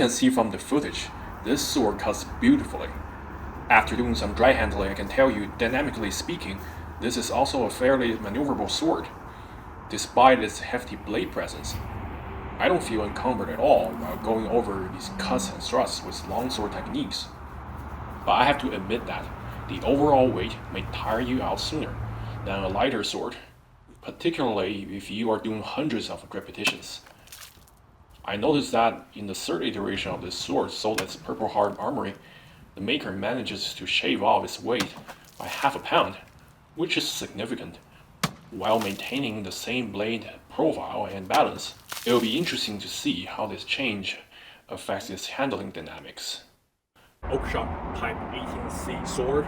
can see from the footage, this sword cuts beautifully. After doing some dry handling, I can tell you, dynamically speaking, this is also a fairly maneuverable sword, despite its hefty blade presence. I don't feel encumbered at all while going over these cuts and thrusts with longsword techniques. But I have to admit that the overall weight may tire you out sooner than a lighter sword, particularly if you are doing hundreds of repetitions. I noticed that in the third iteration of this sword sold as Purpleheart Armoury, the maker manages to shave off its weight by half a pound, which is significant, while maintaining the same blade profile and balance. It will be interesting to see how this change affects its handling dynamics. Oakeshott Type XVIIIc sword,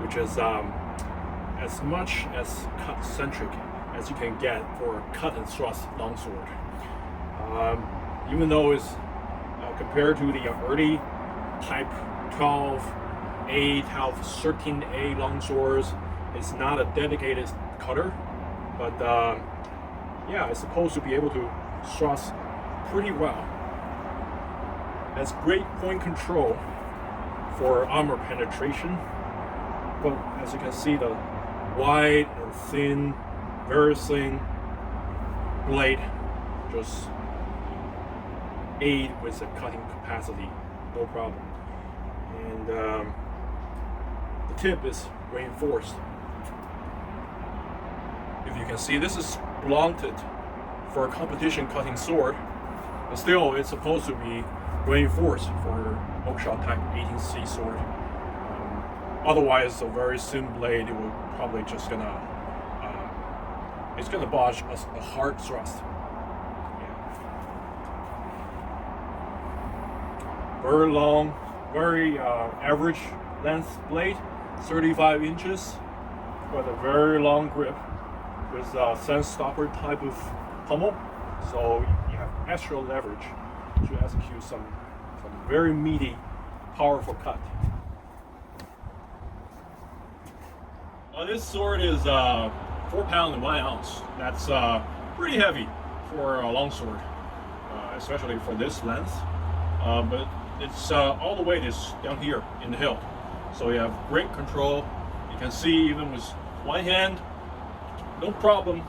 which is as much as cut-centric as you can get for a cut and thrust longsword. Even though it's compared to the early Type 12A, Type 13A longswords, it's not a dedicated cutter, but yeah, it's supposed to be able to thrust pretty well. Has great point control for armor penetration, but as you can see, the wide and thin, very thin blade just aid with the cutting capacity, no problem. And the tip is reinforced. If you can see, this is blunted for a competition cutting sword, but still it's supposed to be reinforced for Oakeshott Type XVIIIc sword. Otherwise, a very thin blade, it will probably just it's gonna bodge a hard thrust. Very long, very average length blade, 35 inches, with a very long grip with a sense stopper type of pommel, so you have extra leverage to execute some very meaty, powerful cut. This sword is 4 pounds and 1 ounce. That's pretty heavy for a longsword, especially for this length. But it's all the weight is down here in the hilt, so you have great control. You can see even with one hand, no problem,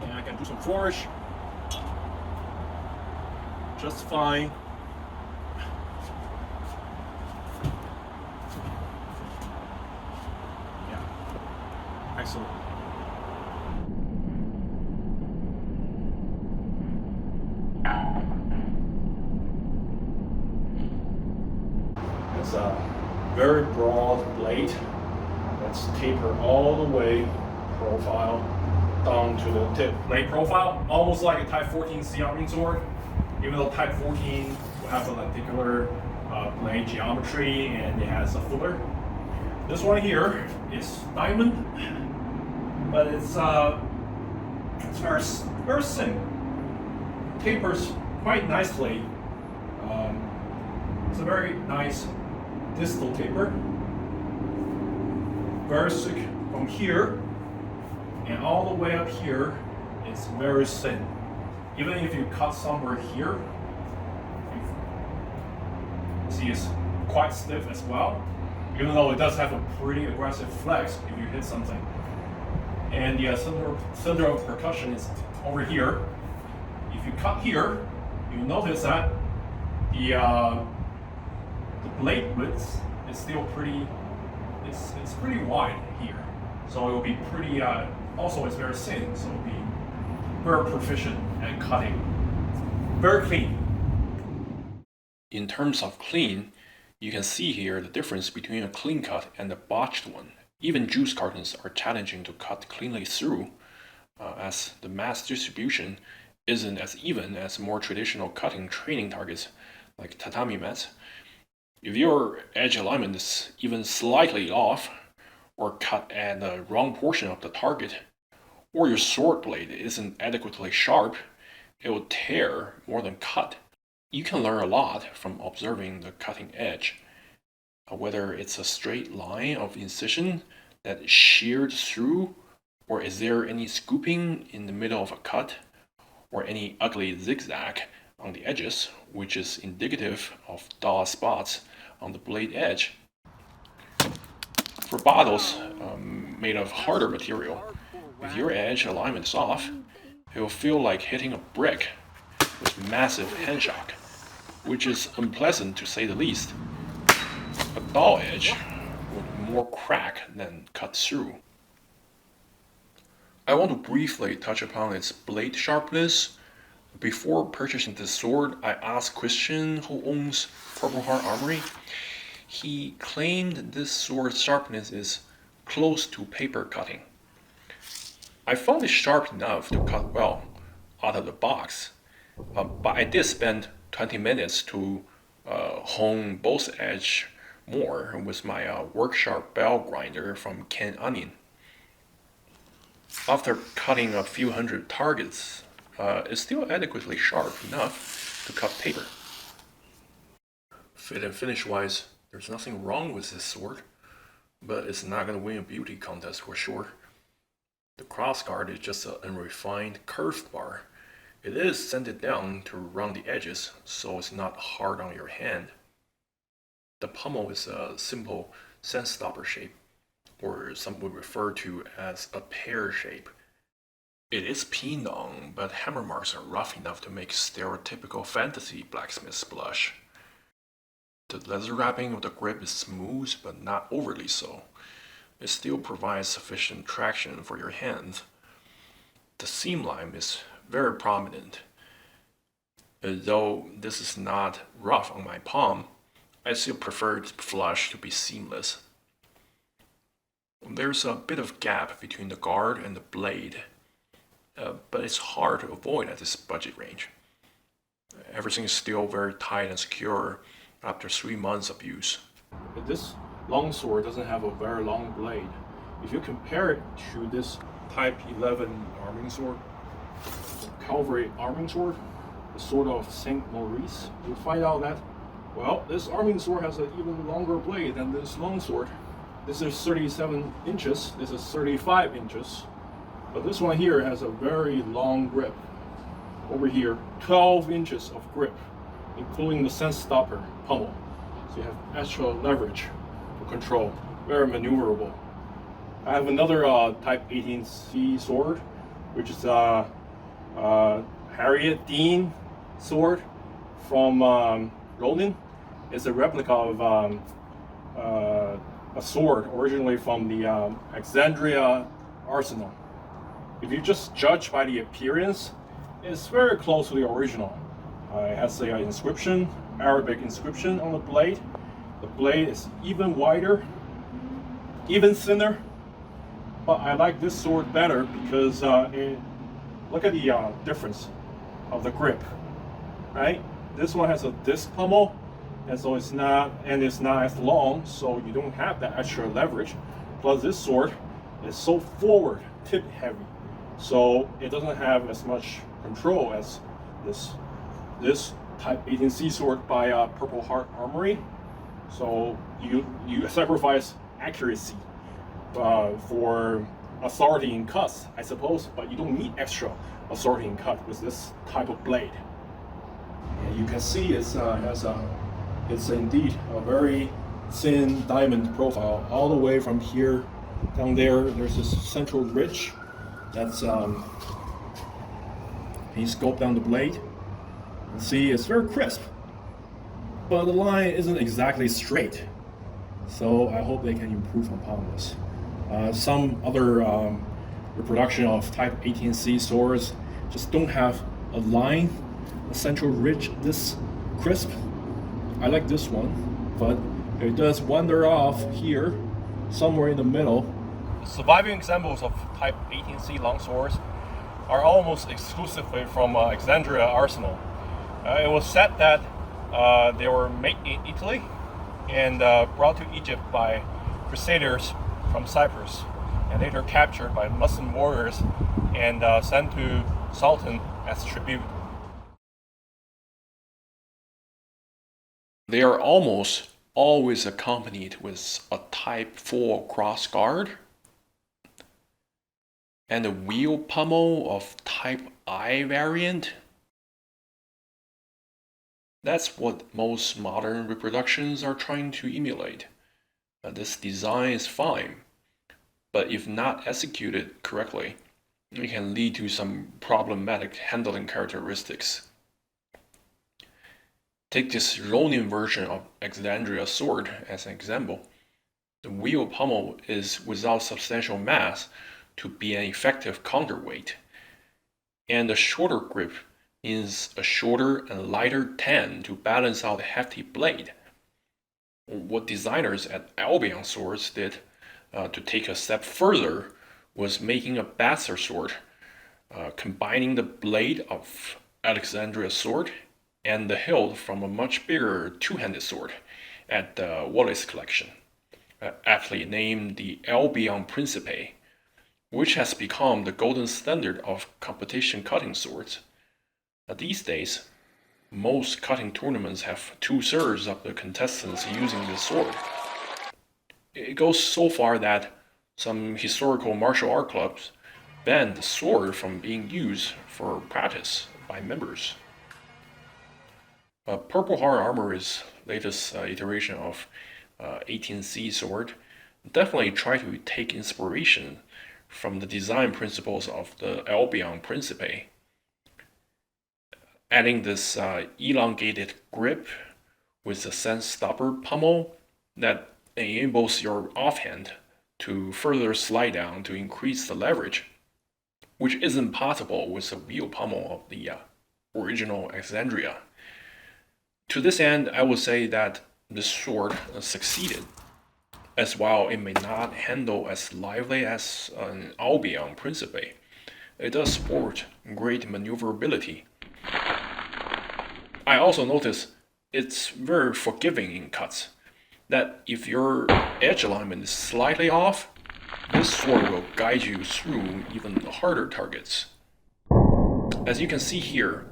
and I can do some flourish just fine. Yeah, excellent. It's a very broad blade that's tapered all the way profile down to the tip. Blade profile, almost like a Type 14 C sword, even though Type 14 will have a particular blade geometry and it has a footer. This one here is diamond, but it's very thin. Tapers quite nicely. It's a very nice distal taper, very thick from here, and all the way up here is very thin. Even if you cut somewhere here, you see it's quite stiff as well, even though it does have a pretty aggressive flex if you hit something. And the center of percussion is over here. If you cut here, you notice that the blade width is still pretty, it's pretty wide here. So it will be pretty, also it's very thin, so it will be very proficient at cutting. Very clean. In terms of clean, you can see here the difference between a clean cut and a botched one. Even juice cartons are challenging to cut cleanly through, as the mass distribution isn't as even as more traditional cutting training targets like tatami mats. If your edge alignment is even slightly off, or cut at the wrong portion of the target, or your sword blade isn't adequately sharp, it will tear more than cut. You can learn a lot from observing the cutting edge, whether it's a straight line of incision that is sheared through, or is there any scooping in the middle of a cut, or any ugly zigzag on the edges, which is indicative of dull spots on the blade edge. For bottles made of harder material, if your edge alignment is off, it will feel like hitting a brick. with massive hand shock, which is unpleasant to say the least. A dull edge would more crack than cut through. I want to briefly touch upon its blade sharpness. Before purchasing this sword, I asked Christian, who owns Purpleheart Armoury. He claimed this sword's sharpness is close to paper cutting. I found it sharp enough to cut well out of the box, but I did spend 20 minutes to hone both edge more with my workshop bell grinder from Ken Onion. After cutting a few hundred targets, it's still adequately sharp enough to cut paper. Fit and finish wise, there's nothing wrong with this sword, but it's not going to win a beauty contest for sure. The crossguard is just an unrefined curved bar. It is sanded down to round the edges, so it's not hard on your hand. The pommel is a simple sand stopper shape, or some would refer to as a pear shape. It is pinned on, but hammer marks are rough enough to make stereotypical fantasy blacksmiths blush. The leather wrapping of the grip is smooth, but not overly so. It still provides sufficient traction for your hands. The seam line is very prominent. Though this is not rough on my palm, I still prefer the flush to be seamless. There's a bit of gap between the guard and the blade, but it's hard to avoid at this budget range. Everything is still very tight and secure after 3 months of use. This longsword doesn't have a very long blade. If you compare it to this Type 11 arming sword, cavalry arming sword, the sword of Saint Maurice, you'll find out that, well, this arming sword has an even longer blade than this longsword. This is 37 inches, this is 35 inches, but this one here has a very long grip. Over here, 12 inches of grip, including the sand stopper pommel. So you have extra leverage for control, very maneuverable. I have another Type 18C sword, which is Harriet Dean sword from Ronin. It's a replica of a sword originally from the Alexandria arsenal. If you just judge by the appearance, it's very close to the original. It has an inscription, Arabic inscription on the blade. The blade is even wider, even thinner. But I like this sword better because look at the difference of the grip, right? This one has a disc pommel, and so it's not as long, so you don't have that extra leverage. Plus, this sword is so forward, tip heavy, so it doesn't have as much control as this Type 18C sword by Purpleheart Armoury. So you sacrifice accuracy for authority in cuts, I suppose, but you don't need extra authority in cut with this type of blade. And you can see it's indeed a very thin diamond profile all the way from here down there. There's this central ridge that's you scope down the blade and see it's very crisp, but the line isn't exactly straight. So I hope they can improve upon this. Some other reproduction of Type 18C swords just don't have a line, a central ridge this crisp. I like this one, but it does wander off here, somewhere in the middle. Surviving examples of Type 18C longswords are almost exclusively from Alexandria Arsenal. It was said that they were made in Italy and brought to Egypt by crusaders from Cyprus, and later captured by Muslim warriors and sent to Sultan as tribute. They are almost always accompanied with a Type 4 cross guard and a wheel pommel of Type I variant. That's what most modern reproductions are trying to emulate. This design is fine, but if not executed correctly, it can lead to some problematic handling characteristics. Take this Ronin version of Alexandria sword as an example. The wheel pommel is without substantial mass to be an effective counterweight, and the shorter grip means a shorter and lighter tan to balance out the hefty blade. What designers at Albion Swords did to take a step further was making a bastard sword, combining the blade of Alexandria sword and the hilt from a much bigger two-handed sword at the Wallace collection, aptly named the Albion Principe, which has become the golden standard of competition cutting swords. These days, most cutting tournaments have 2/3 of the contestants using this sword. It goes so far that some historical martial art clubs banned the sword from being used for practice by members. Purpleheart Armoury's latest iteration of 18C sword definitely try to take inspiration from the design principles of the Albion Principe, adding this elongated grip with a sense stopper pommel that enables your offhand to further slide down to increase the leverage, which isn't possible with the wheel pommel of the original Alexandria. To this end, I would say that this sword succeeded, as while it may not handle as lively as an Albion Principe, it does sport great maneuverability. I also notice it's very forgiving in cuts, that if your edge alignment is slightly off, this sword will guide you through even harder targets. As you can see here,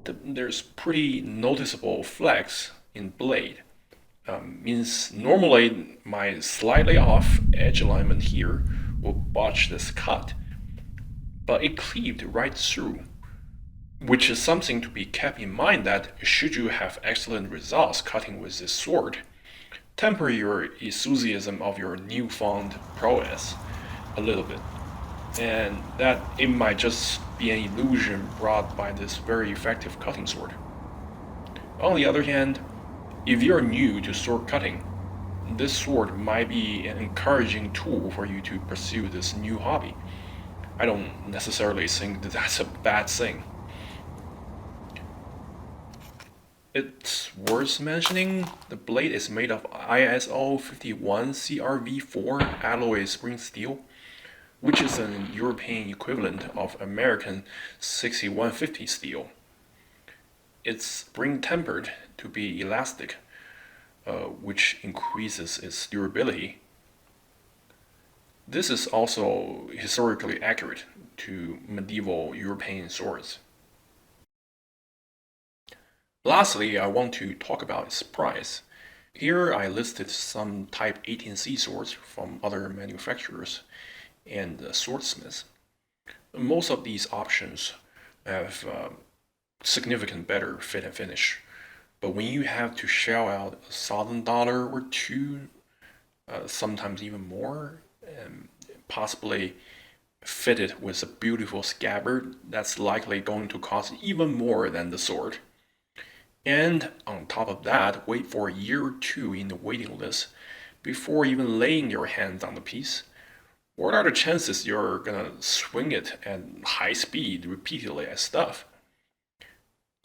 there's pretty noticeable flex in blade. Means normally my slightly off edge alignment here will botch this cut, but it cleaved right through, which is something to be kept in mind that should you have excellent results cutting with this sword, temper your enthusiasm of your newfound prowess a little bit, and that it might just be an illusion brought by this very effective cutting sword. On the other hand, if you're new to sword cutting, this sword might be an encouraging tool for you to pursue this new hobby. I don't necessarily think that that's a bad thing. It's worth mentioning the blade is made of ISO 51 CRV4 alloy spring steel, which is an European equivalent of American 6150 steel. It's spring tempered to be elastic, which increases its durability. This is also historically accurate to medieval European swords. Lastly, I want to talk about its price. Here I listed some Type 18C swords from other manufacturers and swordsmiths. Most of these options have significant better fit and finish, but when you have to shell out $1,000 or two, sometimes even more, and possibly fitted with a beautiful scabbard, that's likely going to cost even more than the sword. And on top of that, wait for a year or two in the waiting list before even laying your hands on the piece. What are the chances you're gonna swing it at high speed repeatedly at stuff?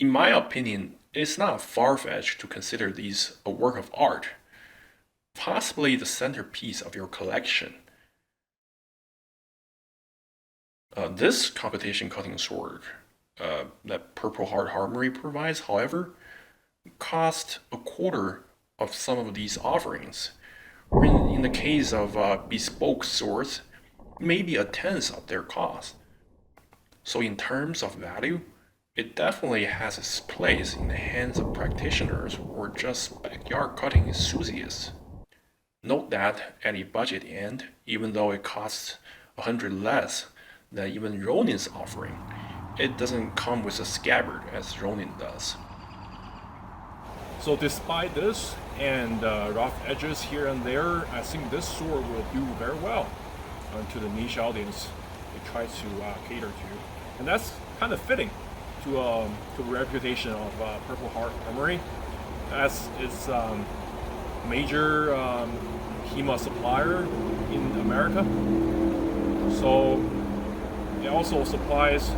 In my opinion, it's not far-fetched to consider these a work of art, possibly the centerpiece of your collection. This competition cutting sword that Purpleheart Armoury provides, however, cost a quarter of some of these offerings. In the case of bespoke swords, maybe a tenth of their cost. So in terms of value, it definitely has its place in the hands of practitioners or just backyard cutting enthusiasts. Note that at a budget end, even though it costs 100 less than even Ronin's offering, it doesn't come with a scabbard as Ronin does. So despite this and rough edges here and there, I think this sword will do very well to the niche audience it tries to cater to. And that's kind of fitting to the reputation of Purpleheart Armoury, as its major HEMA supplier in America. So it also supplies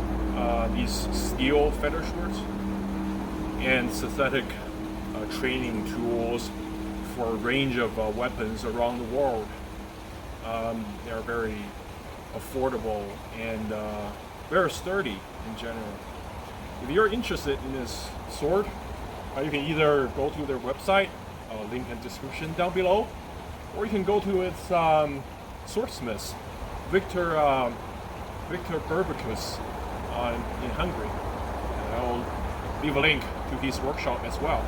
these steel feather swords and synthetic training tools for a range of weapons around the world. They are very affordable and very sturdy in general. If you're interested in this sword, you can either go to their website, link in the description down below, or you can go to its swordsmith, Viktor Berbekucz in Hungary. And I'll leave a link to his workshop as well.